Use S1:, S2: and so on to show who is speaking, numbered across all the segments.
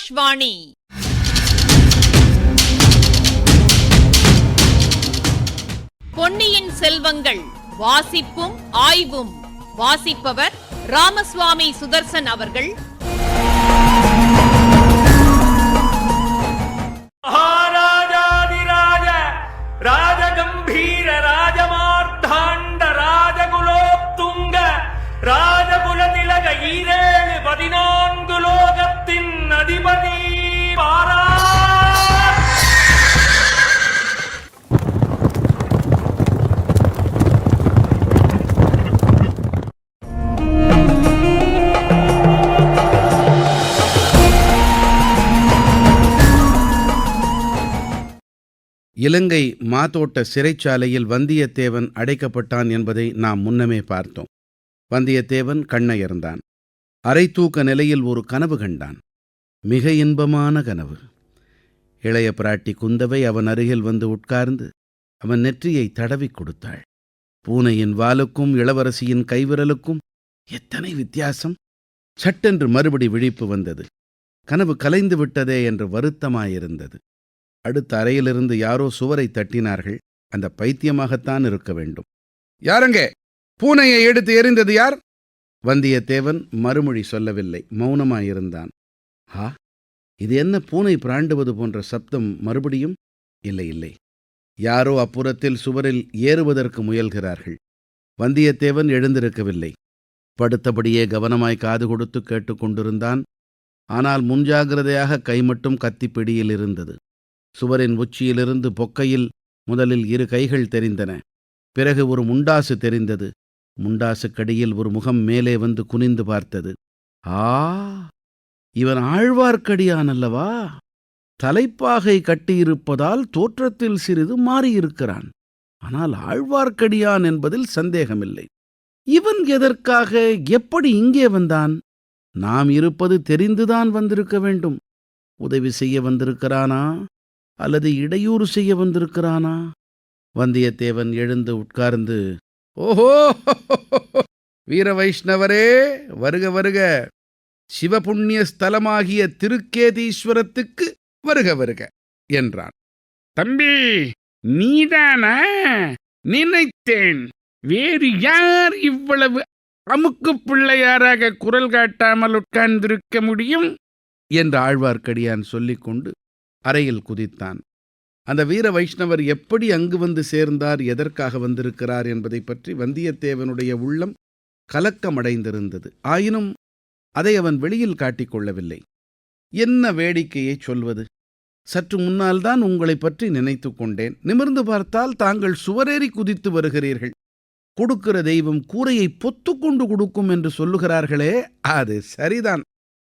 S1: ஆகாஷ்வாணி. பொன்னியின் செல்வங்கள் வாசிப்பும் ஆய்வும். வாசிப்பவர் ராமசுவாமி சுதர்சன் அவர்கள்.
S2: மகாராஜாதிராஜ ராஜகம்பீர ராஜமார்த்தாண்ட ராஜகுலோத்துங்க ராஜகுலதிலக ஈரேழு 14 லோகத்தின் அதிபதி பாரா.
S3: இலங்கை மாதோட்ட சிறைச்சாலையில் வந்தியத்தேவன் அடைக்கப்பட்டான் என்பதை நாம் முன்னமே பார்த்தோம். வந்தியத்தேவன் கண்ணயர்ந்தான். அரை தூக்க நிலையில் ஒரு கனவு கண்டான். மிக இன்பமான கனவு. இளைய பிராட்டி குந்தவை அவன் அருகில் வந்து உட்கார்ந்து அவன் நெற்றியை தடவிக் கொடுத்தாள். பூனையின் வாலுக்கும் இளவரசியின் கைவிரலுக்கும் எத்தனை வித்தியாசம்! சட்டென்று மறுபடி விழிப்பு வந்தது. கனவு கலைந்து விட்டதே என்று வருத்தமாயிருந்தது. அடுத்த அறையிலிருந்து யாரோ சுவரை தட்டினார்கள். அந்த பைத்தியமாகத்தான் இருக்க வேண்டும். யாரங்கே? பூனையை எடுத்து எறிந்தது யார்? வந்தியத்தேவன் மறுமொழி சொல்லவில்லை. மௌனமாயிருந்தான். இது என்ன, பூனை பிராண்டுவது போன்ற சப்தம் மறுபடியும்? இல்லை இல்லை, யாரோ அப்புறத்தில் சுவரில் ஏறுவதற்கு முயல்கிறார்கள். வந்தியத்தேவன் எழுந்திருக்கவில்லை. படுத்தபடியே கவனமாய் காது கொடுத்து கேட்டுக்கொண்டிருந்தான். ஆனால் முன்ஜாகிரதையாக கை மட்டும் கத்திப்பிடியில் இருந்தது. சுவரின் உச்சியிலிருந்து பொக்கையில் முதலில் 2 கைகள் தெரிந்தன. பிறகு ஒரு முண்டாசு தெரிந்தது. முண்டாசுக்கடியில் ஒரு முகம் மேலே வந்து குனிந்து பார்த்தது. இவன் ஆழ்வார்க்கடியான் அல்லவா? தலைப்பாகை கட்டியிருப்பதால் தோற்றத்தில் சிறிது மாறியிருக்கிறான். ஆனால் ஆழ்வார்க்கடியான் என்பதில் சந்தேகமில்லை. இவன் எதற்காக, எப்படி இங்கே வந்தான்? நாம் இருப்பது தெரிந்துதான் வந்திருக்க வேண்டும். உதவி செய்ய வந்திருக்கிறானா அல்லது இடையூறு செய்ய வந்திருக்கிறானா? வந்தியத்தேவன் எழுந்து உட்கார்ந்து, ஓஹோ, வீர வைஷ்ணவரே, வருக வருக. சிவபுண்ணிய ஸ்தலமாகிய திருக்கேதீஸ்வரத்துக்கு வருக வருக என்றான்.
S4: தம்பி, நீதானா? நினைத்தேன். வேறு யார் இவ்வளவு அமுக்கு பிள்ளையாராக குரல் காட்டாமல் உட்கார்ந்திருக்க முடியும்
S3: என்று ஆழ்வார்க்கடியான் சொல்லிக்கொண்டு அறையில் குதித்தான். அந்த வீர வைஷ்ணவர் எப்படி அங்கு வந்து சேர்ந்தார், எதற்காக வந்திருக்கிறார் என்பதை பற்றி வந்தியத்தேவனுடைய உள்ளம் கலக்கமடைந்திருந்தது. ஆயினும் அதை அவன் வெளியில் காட்டிக்கொள்ளவில்லை. என்ன வேடிக்கையை சொல்வது? சற்று முன்னால் தான் உங்களை பற்றி நினைத்து கொண்டேன். நிமிர்ந்து பார்த்தால் தாங்கள் சுவரேறி குதித்து வருகிறீர்கள். கொடுக்கிற தெய்வம் கூரையை பொத்துக்கொண்டு கொடுக்கும் என்று சொல்லுகிறார்களே, அது சரிதான்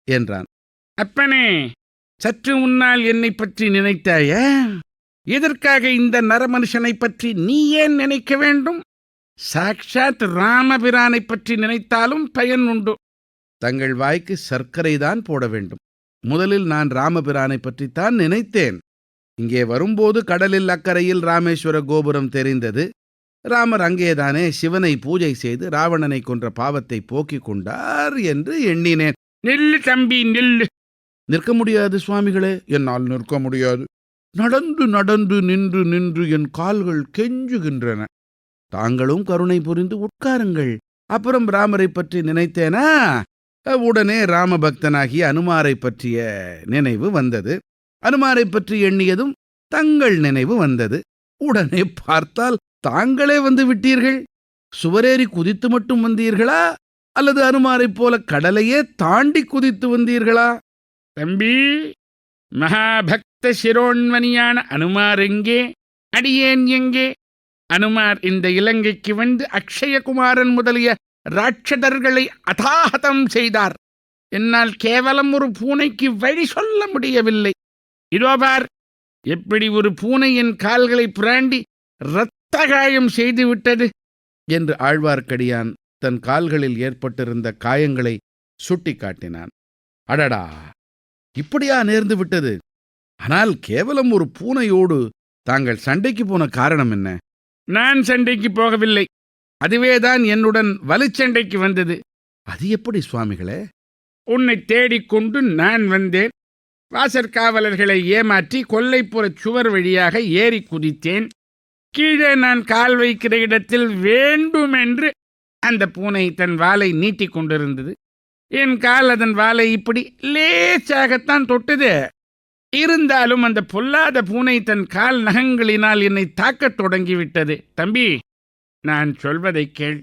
S3: என்றான்.
S4: அப்பனே, சற்று முன்னால் என்னை பற்றி நினைத்தாய? எதற்காக இந்த நரமனுஷனை பற்றி நீ ஏன் நினைக்க வேண்டும்? சாக்ஷாத் ராமபிரானை பற்றி நினைத்தாலும் பயன் உண்டு.
S3: தங்கள் வாய்க்கு சர்க்கரை தான் போட வேண்டும். முதலில் நான் ராமபிரானை பற்றித்தான் நினைத்தேன். இங்கே வரும்போது கடலில் அக்கறையில் ராமேஸ்வர கோபுரம் தெரிந்தது. ராமர் அங்கேதானே சிவனை பூஜை செய்து ராவணனை கொன்ற பாவத்தை போக்கிக் கொண்டார் என்று எண்ணினேன்.
S4: நில்லு தம்பி, நில்லு.
S3: நிற்க முடியாது சுவாமிகளே, என்னால் நிற்க முடியாது. நடந்து நடந்து நின்று நின்று என் கால்கள் கெஞ்சுகின்றன. தாங்களும் கருணை புரிந்து உட்காருங்கள். அப்புறம் ராமரை பற்றி நினைத்தேனா, உடனே ராமபக்தனாகிய அனுமாரை பற்றிய நினைவு வந்தது. அனுமாரை பற்றி எண்ணியதும் தங்கள் நினைவு வந்தது. உடனே பார்த்தால் தாங்களே வந்து விட்டீர்கள். சுவரேறி குதித்து மட்டும் வந்தீர்களா அல்லது அனுமாரைப் போல கடலையே தாண்டி குதித்து வந்தீர்களா?
S4: தம்பி, மகாபக்த சிரோன்மணியான அனுமார் எங்கே? அடியேன் எங்கே? அனுமார் இந்த இலங்கைக்கு வந்து அக்ஷயகுமாரன் முதலிய ராட்சதர்களை அதாஹதம் செய்தார். என்னால் கேவலம் ஒரு பூனைக்கு வழி சொல்ல முடியவில்லை. இதோபார், எப்படி ஒரு பூனையின் கால்களை பிராண்டி இரத்த காயம் செய்துவிட்டது
S3: என்று ஆழ்வார்க்கடியான் தன் கால்களில் ஏற்பட்டிருந்த காயங்களை சுட்டி காட்டினான். அடடா, இப்படியா நேர்ந்து விட்டது? ஆனால் கேவலம் ஒரு பூனையோடு தாங்கள் சண்டைக்கு போன காரணம் என்ன?
S4: நான் சண்டைக்கு போகவில்லை. அதுவேதான் என்னுடன் வலுச்சண்டைக்கு வந்தது.
S3: அது எப்படி சுவாமிகளே?
S4: உன்னை தேடிக்கொண்டு நான் வந்தேன். வாசற்காவலர்களை ஏமாற்றி கொல்லைப்புற சுவர் வழியாக ஏறி குதித்தேன். கீழே நான் கால் வைக்கிற இடத்தில் வேண்டுமென்று அந்த பூனை தன் வாலை நீட்டிக் கொண்டிருந்தது. என் கால் அதன் வாலை இப்படி லேசாகத்தான் தொட்டது. இருந்தாலும் அந்த பொல்லாத பூனை தன் கால் நகங்களினால் என்னை தாக்கத் தொடங்கிவிட்டது. தம்பி, நான் சொல்வதை கேள்.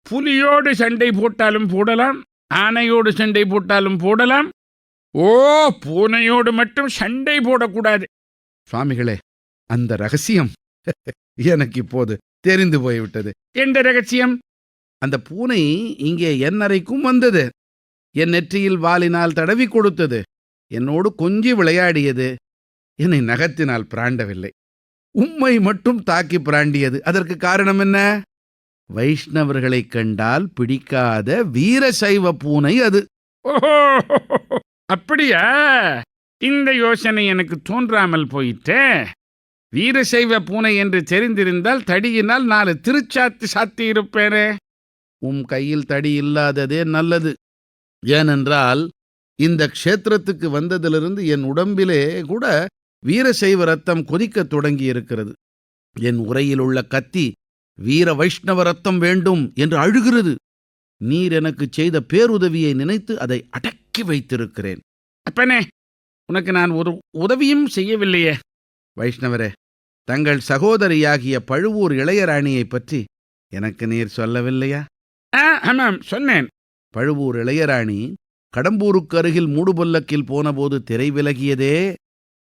S4: புலியோடு சண்டை போட்டாலும் போடலாம், ஆனையோடு சண்டை போட்டாலும் போடலாம். பூனையோடு மட்டும் சண்டை போடக்கூடாது.
S3: சுவாமிகளே, அந்த ரகசியம் எனக்கு இப்போது தெரிந்து போய்விட்டது.
S4: எந்த ரகசியம்?
S3: அந்த பூனை இங்கே என் அறைக்கும் வந்தது. என் நெற்றியில் வாலினால் தடவி கொடுத்தது. என்னோடு கொஞ்சி விளையாடியது. என்னை நகத்தினால் பிராண்டவில்லை. உம்மை மட்டும் தாக்கி பிராண்டியது. அதற்கு காரணம் என்ன? வைஷ்ணவர்களைக் கண்டால் பிடிக்காத வீரசைவ பூனை அது.
S4: ஓஹோ, அப்படியா? இந்த யோசனை எனக்கு தோன்றாமல் போயிட்டே. வீரசைவ பூனை என்று தெரிந்திருந்தால் தடியினால் 4 திருச்சாத்து சாத்தியிருப்பேனே.
S3: உம் கையில் தடி இல்லாததே நல்லது. ஏனென்றால் இந்த க்ஷேத்திரத்துக்கு வந்ததிலிருந்து என் உடம்பிலே கூட வீரசைவ ரத்தம் கொதிக்கத் தொடங்கியிருக்கிறது. என் உரையில் உள்ள கத்தி வீர வைஷ்ணவ ரத்தம் வேண்டும் என்று அழுகிறது. நீர் எனக்கு செய்த பேருதவியை நினைத்து அதை அடக்கி வைத்திருக்கிறேன்.
S4: அப்பனே, உனக்கு நான் ஒரு உதவியும் செய்யவில்லையே.
S3: வைஷ்ணவரே, தங்கள் சகோதரியாகிய பழுவூர் இளையராணியைப் பற்றி எனக்கு நீர் சொல்லவில்லையா?
S4: ஆமாம், சொன்னேன்.
S3: பழுவூர் இளையராணி கடம்பூருக்கு அருகில் மூடுபல்லக்கில் போனபோது திரை விலகியதே,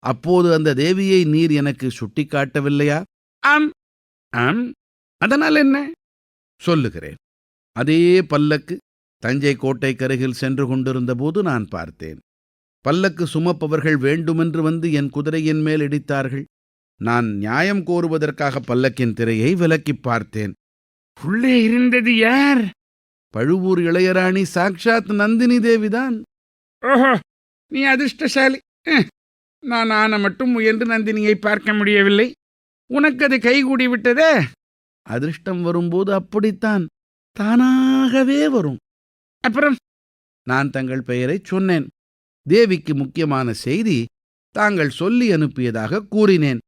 S3: அப்போது அந்த தேவியை நீர் எனக்கு சுட்டிக்காட்டவில்லையா?
S4: ஆம் ஆம். அதனால் என்ன?
S3: சொல்லுகிறேன். அதே பல்லக்கு தஞ்சை கோட்டைக்கருகில் சென்று கொண்டிருந்த போது நான் பார்த்தேன். பல்லக்கு சுமப்பவர்கள் வேண்டுமென்று வந்து என் குதிரையின் மேல் இடித்தார்கள். நான் நியாயம் கோருவதற்காக பல்லக்கின் திரையை விலக்கிப் பார்த்தேன்.
S4: உள்ளே இருந்தது யார்?
S3: பழுவூர் இளையராணி சாக்ஷாத் நந்தினி தேவிதான்.
S4: ஓஹோ, நீ அதிர்ஷ்டசாலி. நான் ஆன மட்டும் முயன்று நந்தினியை பார்க்க முடியவில்லை. உனக்கு அது கைகூடி விட்டதே.
S3: அதிர்ஷ்டம் வரும்போது அப்படித்தான் தானாகவே வரும்.
S4: அப்புறம்?
S3: நான் தங்கள் பெயரை சொன்னேன். தேவிக்கு முக்கியமான செய்தி தாங்கள் சொல்லி அனுப்பியதாக கூறினேன்.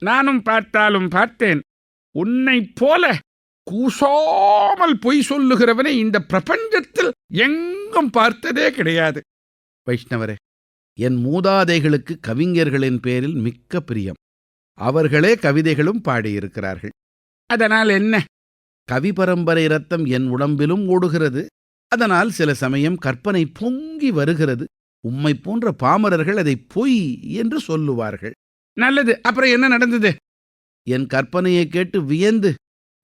S4: நானும் பார்த்தாலும் பார்த்தேன். உன்னைப் போல கூசாமல் பொய் சொல்லுகிறவனை இந்த பிரபஞ்சத்தில் எங்கும் பார்த்ததே கிடையாது.
S3: வைஷ்ணவரே, என் மூதாதைகளுக்கு கவிஞர்களின் பேரில் மிக்க பிரியம். அவர்களே கவிதைகளும் பாடியிருக்கிறார்கள்.
S4: அதனால் என்ன?
S3: கவி பரம்பரை ரத்தம் என் உடம்பிலும் ஓடுகிறது. அதனால் சில சமயம் கற்பனை பொங்கி வருகிறது. உம்மை போன்ற பாமரர்கள் அதை பொய் என்று சொல்லுவார்கள்.
S4: நல்லது. அப்புறம் என்ன நடந்தது?
S3: என் கற்பனையை கேட்டு வியந்து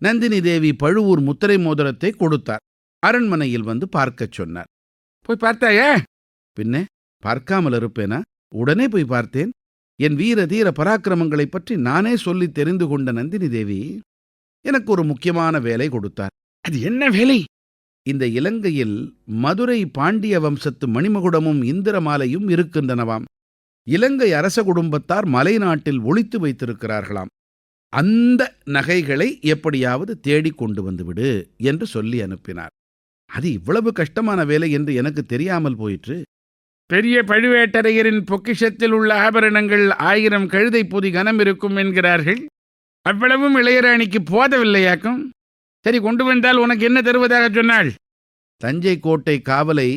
S3: நந்தினி தேவி பழுவூர் முத்திரை மோதிரத்தை கொடுத்தார். அரண்மனையில் வந்து பார்க்கச் சொன்னார்.
S4: போய் பார்த்தாயே?
S3: பின்னே பார்க்காமல் இருப்பேனா? உடனே போய் பார்த்தேன். என் வீர தீர பராக்கிரமங்களைப் பற்றி நானே சொல்லி தெரிந்து கொண்ட நந்தினி தேவி எனக்கு ஒரு முக்கியமான வேலை கொடுத்தார்.
S4: அது என்ன வேலை?
S3: இந்த இலங்கையில் மதுரை பாண்டிய வம்சத்து மணிமகுடமும் இந்திரமாலையும் இருக்கின்றனவாம். இலங்கை அரச குடும்பத்தார் மலைநாட்டில் ஒளித்து வைத்திருக்கிறார்களாம். அந்த நகைகளை எப்படியாவது தேடிக் கொண்டு வந்துவிடு என்று சொல்லி அனுப்பினார். அது இவ்வளவு கஷ்டமான வேலை என்று எனக்கு தெரியாமல் போயிற்று.
S4: பெரிய பழுவேட்டரையரின் பொக்கிஷத்தில் உள்ள ஆபரணங்கள் 1000 கழுதை பொதி கனம் இருக்கும் என்கிறார்கள். அவ்வளவும் இளையராணிக்கு போதவில்லையாக்கும். சரி, கொண்டு வந்தால் உனக்கு என்ன தருவதாக சொன்னாள்?
S3: தஞ்சை கோட்டை காவலை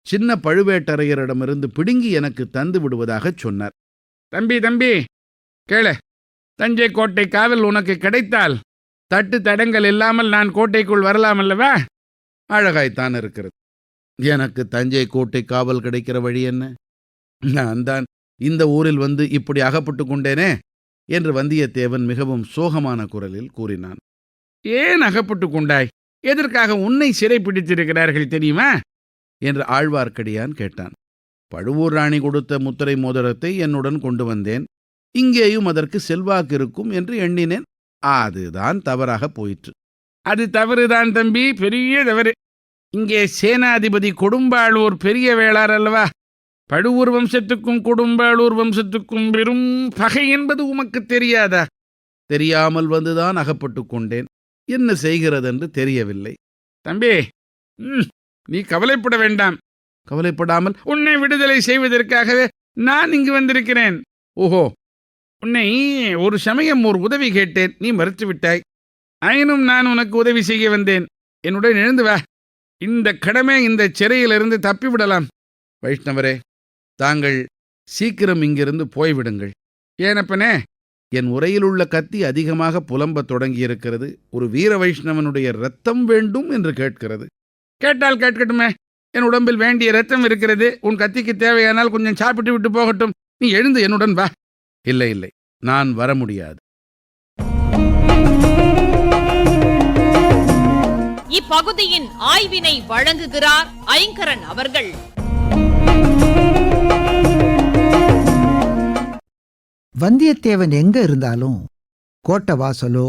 S3: சின்ன பழுவேட்டரையரிடமிருந்து பிடுங்கி எனக்கு தந்து விடுவதாகச் சொன்னார்.
S4: தம்பி கேள. தஞ்சை கோட்டை காவல் உனக்கு கிடைத்தால் தட்டு தடங்கள் இல்லாமல் நான் கோட்டைக்குள் வரலாம் அல்லவா?
S3: அழகாய்த்தான் இருக்கிறது. எனக்கு தஞ்சை கோட்டை காவல் கிடைக்கிற வழி என்ன? நான் தான் இந்த ஊரில் வந்து இப்படி அகப்பட்டு கொண்டேனே என்று வந்தியத்தேவன் மிகவும் சோகமான குரலில் கூறினான்.
S4: ஏன் அகப்பட்டு கொண்டாய்? எதற்காக உன்னை சிறை பிடித்திருக்கிறார்கள் தெரியுமா
S3: என்று ஆழ்வார்க்கடியான் கேட்டான். பழுவூர் ராணி கொடுத்த முத்திரை மோதிரத்தை என்னுடன் கொண்டு வந்தேன். இங்கேயும் அதற்கு செல்வாக்கு இருக்கும் என்று எண்ணினேன். அதுதான் தவறாக போயிற்று.
S4: அது தவறுதான் தம்பி, பெரிய தவறு. இங்கே சேனாதிபதி கொடும்பாளூர் பெரிய வேளார் அல்லவா? பழுவூர் வம்சத்துக்கும் கொடும்பாளூர் வம்சத்துக்கும் பெரும் பகை என்பது உமக்கு தெரியாதா?
S3: தெரியாமல் வந்துதான் அகப்பட்டு கொண்டேன். என்ன செய்கிறதென்று தெரியவில்லை.
S4: தம்பி, நீ கவலைப்பட வேண்டாம்.
S3: கவலைப்படாமல்
S4: உன்னை விடுதலை செய்வதற்காகவே நான் இங்கு வந்திருக்கிறேன். ஓஹோ, உன்னை ஒரு சமயம் ஒரு உதவி கேட்டேன், நீ மறுத்து விட்டாய். ஆயினும் நான் உனக்கு உதவி செய்ய வந்தேன். என்னுடன் எழுந்து வா. இந்த கடமை இந்த சிறையிலிருந்து தப்பிவிடலாம். வைஷ்ணவரே, தாங்கள் சீக்கிரம் இங்கிருந்து போய்விடுங்கள். ஏனப்பனே, என் உரையில் உள்ள கத்தி அதிகமாக புலம்பத் தொடங்கியிருக்கிறது. ஒரு வீர வைஷ்ணவனுடைய இரத்தம் வேண்டும் என்று கேட்கிறது. கேட்டால் கேட்கட்டுமே, என் உடம்பில் வேண்டிய இரத்தம் இருக்கிறது. உன் கத்திக்கு தேவையானால் கொஞ்சம் சாப்பிட்டு விட்டு போகட்டும். நீ எழுந்து என்னுடன் வா.
S3: இல்லை இல்லை, நான் வர முடியாது.
S1: இப்பகுதியின் ஆய்வினை வழங்குகிறார் ஐங்கரன் அவர்கள்.
S5: வந்தியத்தேவன் எங்க இருந்தாலும் கோட்டை வாசலோ,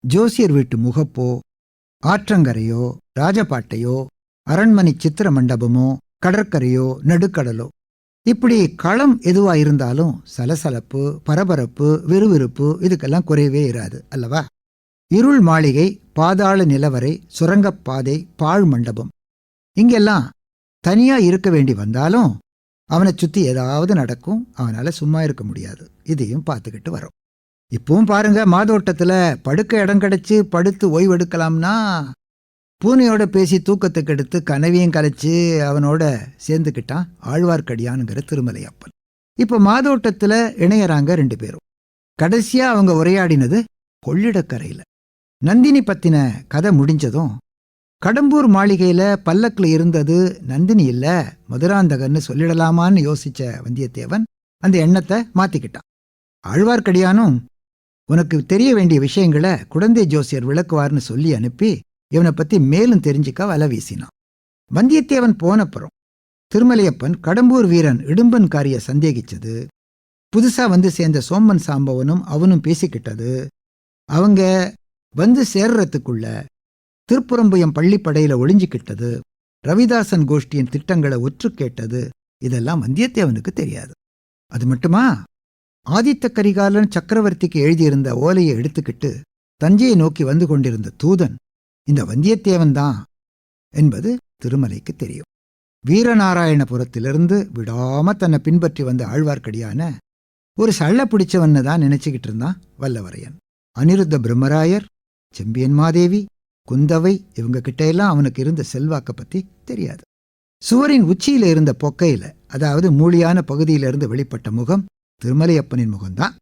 S5: ஜோசியர் வீட்டு முகப்போ, ஆற்றங்கரையோ, ராஜபாட்டையோ, அரண்மனை சித்திர மண்டபமோ, கடற்கரையோ, நடுக்கடலோ, இப்படி களம் எதுவா இருந்தாலும் சலசலப்பு, பரபரப்பு, விறுவிறுப்பு இதுக்கெல்லாம் குறைவே இராது அல்லவா? இருள் மாளிகை, பாதாள நிலவரை, சுரங்கப்பாதை, பாழ் மண்டபம், இங்கெல்லாம் தனியா இருக்க வேண்டி வந்தாலும் அவனை சுத்தி ஏதாவது நடக்கும். அவனால சும்மா இருக்க முடியாது. இதையும் பார்த்துக்கிட்டு வரோம். இப்பவும் பாருங்க, மாதோட்டத்துல படுக்க இடம் கிடைச்சு படுத்து ஓய்வெடுக்கலாம்னா பூனையோட பேசி தூக்கத்துக்கு எடுத்து கனவையும் கலைச்சு அவனோட சேர்ந்துக்கிட்டான் ஆழ்வார்க்கடியானுங்கிற திருமலையப்பன். இப்போ மாதோட்டத்துல இணையறாங்க 2 பேரும். கடைசியா அவங்க உரையாடினது கொள்ளிடக்கரையில. நந்தினி பத்தின கதை முடிஞ்சதும் கடம்பூர் மாளிகையில பல்லக்குல இருந்தது நந்தினி இல்ல, மதுராந்தகன்னு சொல்லிடலாமான்னு யோசிச்ச வந்தியத்தேவன் அந்த எண்ணத்தை மாத்திக்கிட்டான். ஆழ்வார்க்கடியானும் உனக்கு தெரிய வேண்டிய விஷயங்களை குடந்தை ஜோசியர் விளக்குவார்னு சொல்லி அனுப்பி இவனை பத்தி மேலும் தெரிஞ்சுக்க வலை வீசினான். வந்தியத்தேவன் போனப்புறம் திருமலையப்பன் கடம்பூர் வீரன் இடும்பன்காரிய சந்தேகிச்சது, புதுசா வந்து சேர்ந்த சோம்மன் சாம்பவனும் அவனும் பேசிக்கிட்டது, அவங்க வந்து சேர்றதுக்குள்ள திருப்புறம்புயம் பள்ளிப்படையில ஒளிஞ்சிக்கிட்டது, ரவிதாசன் கோஷ்டியின் திட்டங்களை ஒற்று கேட்டது, இதெல்லாம் வந்தியத்தேவனுக்கு தெரியாது. அது மட்டுமா, ஆதித்த கரிகாலன் சக்கரவர்த்திக்கு எழுதியிருந்த ஓலையை எடுத்துக்கிட்டு தஞ்சையை நோக்கி வந்து கொண்டிருந்த தூதன் இந்த வந்தியத்தேவன் தான் என்பது திருமலைக்கு தெரியும். வீரநாராயணபுரத்திலிருந்து விடாம தன்னை பின்பற்றி வந்த ஆழ்வார்க்கடியான ஒரு சள்ள பிடிச்சவன்னு தான் நினைச்சுக்கிட்டு இருந்தான் வல்லவரையன். அனிருத்த பிரம்மராயர், செம்பியன் மாதேவி, குந்தவை இவங்க கிட்டையெல்லாம் அவனுக்கு இருந்த செல்வாக்க பத்தி தெரியாது. சுவரின் உச்சியில இருந்த பொக்கையில, அதாவது மூலியான பகுதியிலிருந்து வெளிப்பட்ட முகம் திருமலையப்பனின் முகம்தான்.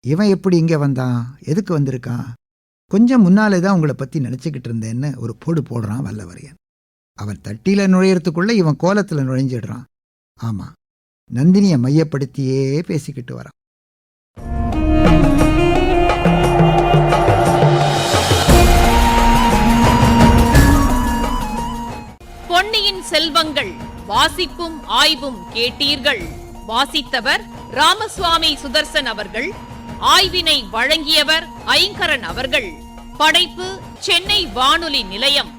S5: இவன் எப்படி இங்க வந்தான், எதுக்கு வந்திருக்கான்? கொஞ்சம் முன்னாலேதான் உங்களை பத்தி நினைச்சுக்கிட்டு இருந்தேன்னு ஒரு போடு போடுறான் வல்லவரையன். அவன் தட்டியில நுழையறதுக்குள்ள இவன் கோலத்துல நுழைஞ்சிடுறான். ஆமா, நந்தினியை மையப்படுத்தியே பேசிக்கிட்டு வரான்.
S1: பொன்னியின் செல்வங்கள் வாசிப்பும் ஆய்வும் கேட்டீர்கள். வாசித்தவர் ராமசுவாமி சுதர்சன் அவர்கள். ஆய்வினை வழங்கியவர் ஐங்கரன் அவர்கள். படைப்பு சென்னை வானொலி நிலையம்.